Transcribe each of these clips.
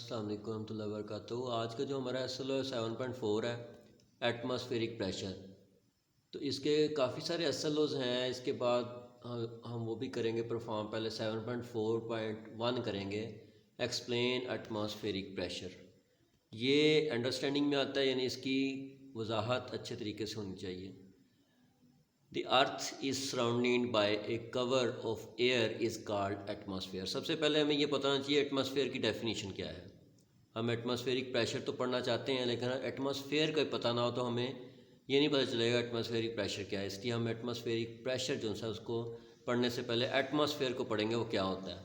السلام علیکم ورحمۃ اللہ وبرکاتہ۔ آج کا جو ہمارا ایس ایل او 7.4 ہے ایٹماسفیرک پریشر، تو اس کے کافی سارے ایس ایل اوز ہیں۔ اس کے بعد ہم وہ بھی کریں گے پرفارم۔ پہلے 7.4.1 کریں گے، ایکسپلین ایٹماسفیرک پریشر۔ یہ انڈرسٹینڈنگ میں آتا ہے، یعنی اس کی وضاحت اچھے طریقے سے ہونی چاہیے۔ The earth is surrounding by a cover of air is called atmosphere. سب سے پہلے ہمیں یہ پتہ ہونا چاہیے ایٹماسفیئر کی ڈیفینیشن کیا ہے۔ ہم ایٹماسفیئرک پریشر تو پڑھنا چاہتے ہیں، لیکن ایٹماسفیئر کا پتہ نہ ہو تو ہمیں یہ نہیں پتہ چلے گا ایٹماسفیئرک پریشر کیا ہے۔ اس لیے ہم ایٹماسفیئرک پریشر جو ہے اس کو پڑھنے سے پہلے ایٹماسفیئر کو پڑھیں گے، وہ کیا ہوتا ہے۔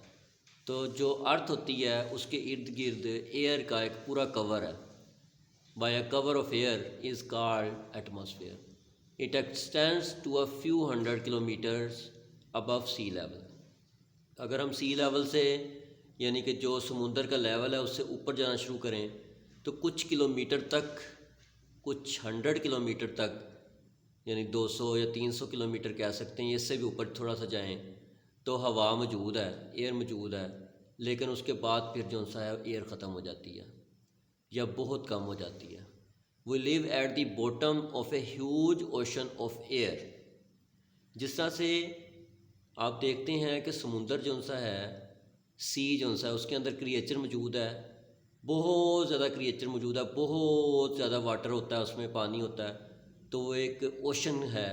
تو جو ارتھ ہوتی ہے اس کے ارد گرد ایئر کا ایک پورا کور ہے، by a cover of air is called atmosphere. It extends to a few hundred kilometers above sea level۔ اگر ہم سی لیول سے، یعنی کہ جو سمندر کا لیول ہے اس سے اوپر جانا شروع کریں تو کچھ کلومیٹر تک، کچھ 100 کلومیٹر تک، یعنی 200 یا 300 کلومیٹر کہہ سکتے ہیں، اس سے بھی اوپر تھوڑا سا جائیں تو ہوا موجود ہے، ایئر موجود ہے، لیکن اس کے بعد پھر جو سا ہے ایئر ختم ہو جاتی ہے یا بہت کم ہو جاتی ہے۔ We live at the bottom of a huge ocean of air۔ جس طرح سے آپ دیکھتے ہیں کہ سمندر جو سا ہے، سی جو سا ہے، اس کے اندر کریچر موجود ہے، بہت زیادہ کریچر موجود ہے، بہت زیادہ واٹر ہوتا ہے، اس میں پانی ہوتا ہے، تو وہ ایک اوشن ہے۔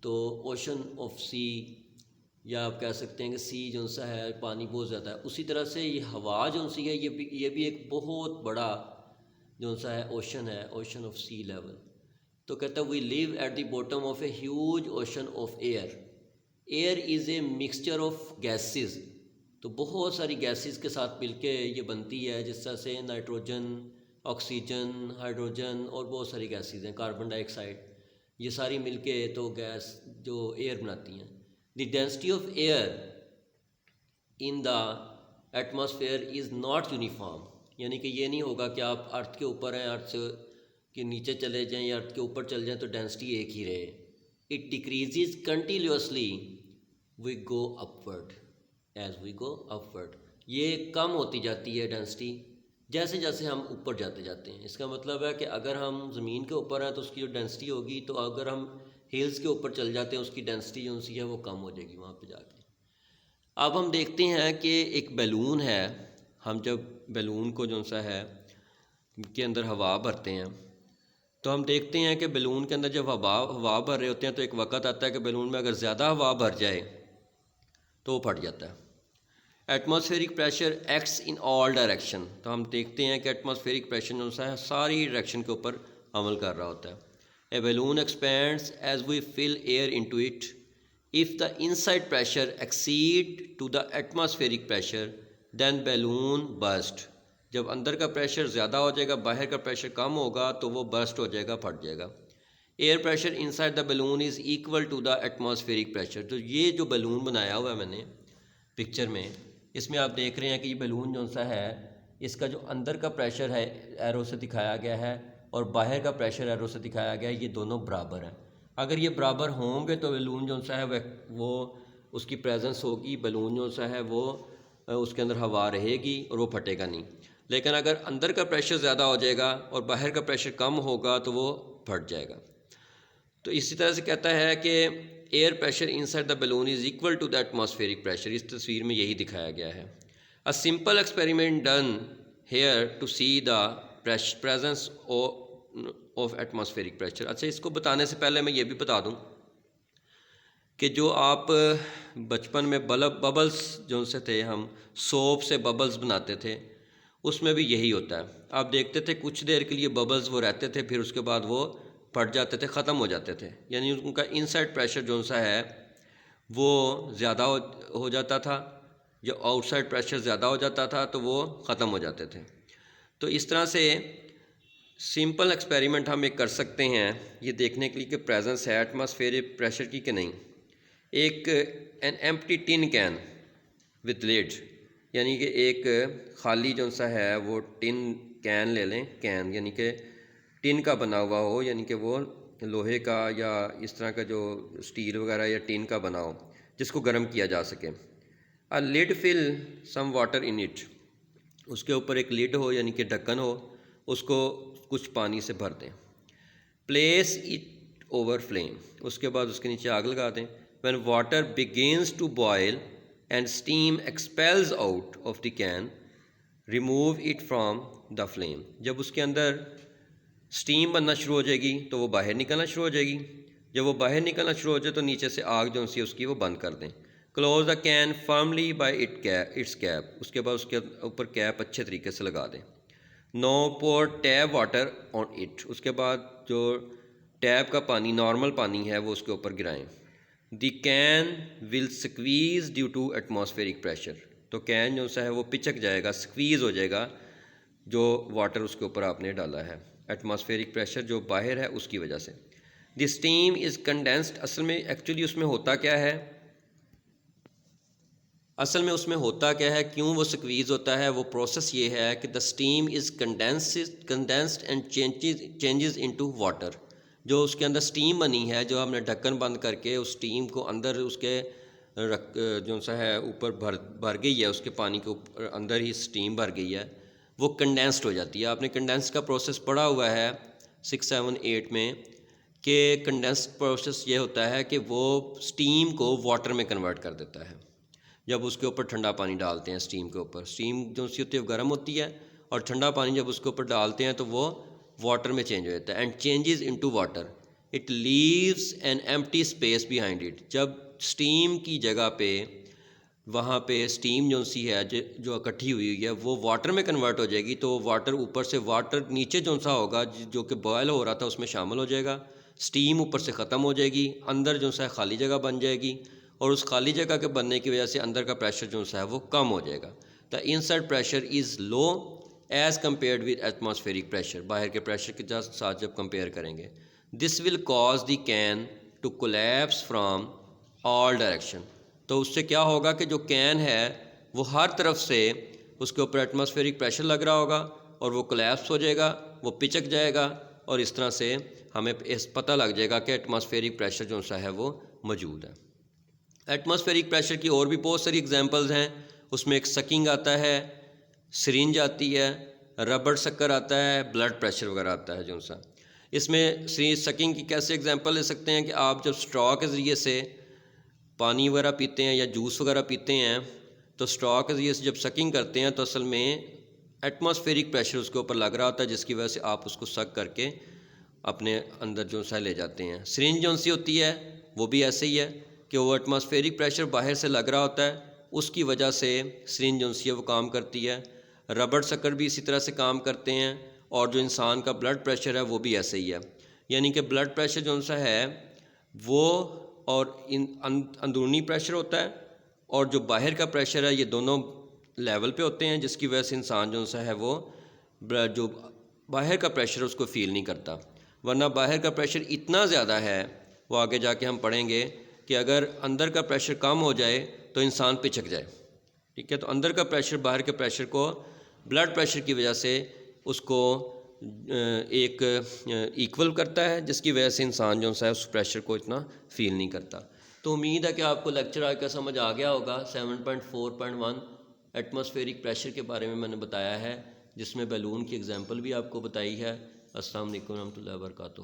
تو اوشن آف سی، یا آپ کہہ سکتے ہیں کہ سی جو سا ہے پانی بہت زیادہ ہے۔ اسی طرح سے یہ ہوا جو سی ہے، یہ بھی ایک بہت بڑا جو سا ہے اوشن ہے، اوشن آف سی لیول۔ تو کہتا ہے we live at the bottom of a huge ocean of air. Air is a mixture of gases. تو بہت ساری گیسز کے ساتھ مل کے یہ بنتی ہے، جس طرح سے نائٹروجن، آکسیجن، ہائیڈروجن اور بہت ساری گیسز ہیں، کاربن ڈائی آکسائڈ، یہ ساری مل کے تو گیس جو ایئر بناتی ہیں۔ The density of air in the atmosphere is not uniform. یعنی کہ یہ نہیں ہوگا کہ آپ ارتھ کے اوپر ہیں، ارتھ کے نیچے چلے جائیں یا ارتھ کے اوپر چل جائیں تو ڈینسٹی ایک ہی رہے۔ It decreases continuously we go upward, as we go upward. یہ کم ہوتی جاتی ہے ڈینسٹی جیسے جیسے ہم اوپر جاتے جاتے ہیں۔ اس کا مطلب ہے کہ اگر ہم زمین کے اوپر ہیں تو اس کی جو ڈینسٹی ہوگی، تو اگر ہم ہلز کے اوپر چل جاتے ہیں اس کی ڈینسٹی جو سی ہے وہ کم ہو جائے گی وہاں پہ جا کے۔ اب ہم دیکھتے ہیں کہ ایک بیلون ہے، ہم جب بیلون کو جو سا ہے کے اندر ہوا بھرتے ہیں تو ہم دیکھتے ہیں کہ بیلون کے اندر جب ہوا بھر رہے ہوتے ہیں تو ایک وقت آتا ہے کہ بیلون میں اگر زیادہ ہوا بھر جائے تو وہ پھٹ جاتا ہے۔ Atmospheric pressure acts in all direction. تو ہم دیکھتے ہیں کہ ایٹماسفیئرک پریشر جو سا ہے ساری ڈائریکشن کے اوپر عمل کر رہا ہوتا ہے۔ A balloon expands as we fill air into it. If the inside pressure exceed to the atmospheric pressure, then balloon burst۔ جب اندر کا پریشر زیادہ ہو جائے گا، باہر کا پریشر کم ہوگا تو وہ برسٹ ہو جائے گا، پھٹ جائے گا۔ Air pressure inside the balloon is equal to the atmospheric pressure. تو یہ جو بیلون بنایا ہوا ہے میں نے پکچر میں، اس میں آپ دیکھ رہے ہیں کہ یہ بیلون جو سا ہے، اس کا جو اندر کا پریشر ہے ایرو سے دکھایا گیا ہے اور باہر کا پریشر ایرو سے دکھایا گیا ہے، یہ دونوں برابر ہیں۔ اگر یہ برابر ہوں گے تو بیلون جو سا ہے وہ اس کی پریزنس ہوگی، بیلون جو سا ہے وہ اس کے اندر ہوا رہے گی اور وہ پھٹے گا نہیں۔ لیکن اگر اندر کا پریشر زیادہ ہو جائے گا اور باہر کا پریشر کم ہوگا تو وہ پھٹ جائے گا۔ تو اسی طرح سے کہتا ہے کہ air pressure inside the balloon is equal to the atmospheric pressure. اس تصویر میں یہی دکھایا گیا ہے۔ A simple experiment done here to see the presence of atmospheric pressure. اچھا، اس کو بتانے سے پہلے میں یہ بھی بتا دوں کہ جو آپ بچپن میں ببلز جو سے تھے، ہم سوپ سے ببلز بناتے تھے، اس میں بھی یہی ہوتا ہے۔ آپ دیکھتے تھے کچھ دیر کے لیے ببلز وہ رہتے تھے، پھر اس کے بعد وہ پھٹ جاتے تھے، ختم ہو جاتے تھے، یعنی ان کا انسائڈ پریشر جو سا ہے وہ زیادہ ہو جاتا تھا، یا آؤٹ سائڈ پریشر زیادہ ہو جاتا تھا تو وہ ختم ہو جاتے تھے۔ تو اس طرح سے سمپل ایکسپیریمنٹ ہم ایک کر سکتے ہیں یہ دیکھنے کے لیے کہ پریزنس ہے ایٹماسفیئرک پریشر کی کہ نہیں۔ ایک an empty tin can with lid, یعنی کہ ایک خالی جو سا ہے وہ ٹن کین لے لیں، کین یعنی کہ ٹن کا بنا ہوا ہو، یعنی کہ وہ لوہے کا یا اس طرح کا جو سٹیل وغیرہ یا ٹن کا بنا ہو جس کو گرم کیا جا سکے۔ Lead fill some water in it. اس کے اوپر ایک لڈ ہو یعنی کہ ڈھکن ہو، اس کو کچھ پانی سے بھر دیں. پلیس اٹ اوور فلیم، اس کے بعد اس کے نیچے آگ لگا دیں. When water begins to boil and steam expels out of the can remove it from the flame, جب اس کے اندر اسٹیم بننا شروع ہو جائے گی تو وہ باہر نکلنا شروع ہو جائے گی. جب وہ باہر نکلنا شروع ہو جائے تو نیچے سے آگ جو سی اس کی وہ بند کر دیں. Close the can firmly by its cap, اس کے بعد اس کے اوپر کیپ اچھے طریقے سے لگا دیں. نو پور ٹیپ واٹر آن اٹ، اس کے بعد جو ٹیپ کا پانی نارمل پانی ہے وہ اس کے اوپر گرائیں. The can will squeeze due to atmospheric pressure, تو کین جو سا ہے وہ پچک جائے گا، سکویز ہو جائے گا جو واٹر اس کے اوپر آپ نے ڈالا ہے، ایٹماسفیئرک پریشر جو باہر ہے اس کی وجہ سے. دی اسٹیم از کنڈینسڈ، اصل میں ایکچولی اس میں ہوتا کیا ہے، کیوں وہ سکویز ہوتا ہے، وہ پروسیس یہ ہے کہ the steam is condensed and changes into water. جو اس کے اندر اسٹیم بنی ہے، جو ہم نے ڈھکن بند کر کے اس اسٹیم کو اندر اس کے جو سا ہے اوپر بھر گئی ہے، اس کے پانی کے اوپر اندر ہی اسٹیم بھر گئی ہے، وہ کنڈینسڈ ہو جاتی ہے. آپ نے کنڈینس کا پروسیس پڑھا ہوا ہے 6, 7, 8 میں، کہ کنڈینسڈ پروسیس یہ ہوتا ہے کہ وہ اسٹیم کو واٹر میں کنورٹ کر دیتا ہے. جب اس کے اوپر ٹھنڈا پانی ڈالتے ہیں اسٹیم کے اوپر، اسٹیم جو سی ہوتی ہے گرم ہوتی ہے، اور ٹھنڈا پانی جب اس کے اوپر ڈالتے ہیں تو وہ واٹر میں چینج ہو جاتا ہے. And changes into water it leaves an empty space behind it, جب اسٹیم کی جگہ پہ وہاں پہ اسٹیم جو سی ہے جو اکٹھی ہوئی ہے وہ واٹر میں کنورٹ ہو جائے گی، تو واٹر اوپر سے واٹر نیچے جو سا ہوگا جو کہ بوائل ہو رہا تھا اس میں شامل ہو جائے گا، اسٹیم اوپر سے ختم ہو جائے گی، اندر جو سا خالی جگہ بن جائے گی، اور اس خالی جگہ کے بننے کی وجہ سے اندر کا پریشر جو سا ہے وہ کم ہو جائے گا. The inside pressure is low as compared with atmospheric pressure, باہر کے پریشر کے ساتھ جب کمپیئر کریں گے. This will cause the can to collapse from all direction, تو اس سے کیا ہوگا کہ جو کین ہے وہ ہر طرف سے اس کے اوپر ایٹماسفیئرک پریشر لگ رہا ہوگا اور وہ کولیپس ہو جائے گا، وہ پچک جائے گا، اور اس طرح سے ہمیں پتہ لگ جائے گا کہ ایٹماسفیئرک پریشر جو سا ہے وہ موجود ہے. ایٹماسفیئرک پریشر کی اور بھی بہت ساری اگزامپلز ہیں، اس میں ایک سکنگ آتا ہے، سرنج آتی ہے، ربڑ سکر آتا ہے، بلڈ پریشر وغیرہ آتا ہے جو سا. اس میں سکنگ کی کیسے اگزامپل لے سکتے ہیں کہ آپ جب اسٹرا کے ذریعے سے پانی وغیرہ پیتے ہیں یا جوس وغیرہ پیتے ہیں تو اسٹرا کے ذریعے سے جب سکنگ کرتے ہیں تو اصل میں ایٹماسفیئرک پریشر اس کے اوپر لگ رہا ہوتا ہے، جس کی وجہ سے آپ اس کو سک کر کے اپنے اندر جو سا لے جاتے ہیں. سرنج جو سی ہوتی ہے وہ بھی ایسے ہی ہے کہ وہ ایٹماسفیئرک پریشر باہر سے لگ رہا ہوتا ہے، اس کی وجہ سے سرنج جو سی ہے وہ کام کرتی ہے. ربڑ سکر بھی اسی طرح سے کام کرتے ہیں، اور جو انسان کا بلڈ پریشر ہے وہ بھی ایسے ہی ہے. یعنی کہ بلڈ پریشر جو سا ہے وہ اور اندرونی پریشر ہوتا ہے، اور جو باہر کا پریشر ہے یہ دونوں لیول پہ ہوتے ہیں، جس کی وجہ سے انسان جو سا ہے وہ جو باہر کا پریشر اس کو فیل نہیں کرتا. ورنہ باہر کا پریشر اتنا زیادہ ہے، وہ آگے جا کے ہم پڑھیں گے کہ اگر اندر کا پریشر کم ہو جائے تو انسان پچک جائے. ٹھیک ہے، تو اندر کا پریشر باہر کے پریشر کو بلڈ پریشر کی وجہ سے اس کو ایک ایکول کرتا ہے، جس کی وجہ سے انسان جو سا ہے اس پریشر کو اتنا فیل نہیں کرتا. تو امید ہے کہ آپ کو لیکچر آج کا سمجھ آ گیا ہوگا. 7.4.1 ایٹماسفیئرک پریشر کے بارے میں نے بتایا ہے، جس میں بیلون کی اگزامپل بھی آپ کو بتائی ہے. السلام علیکم ورحمۃ اللہ وبرکاتہ.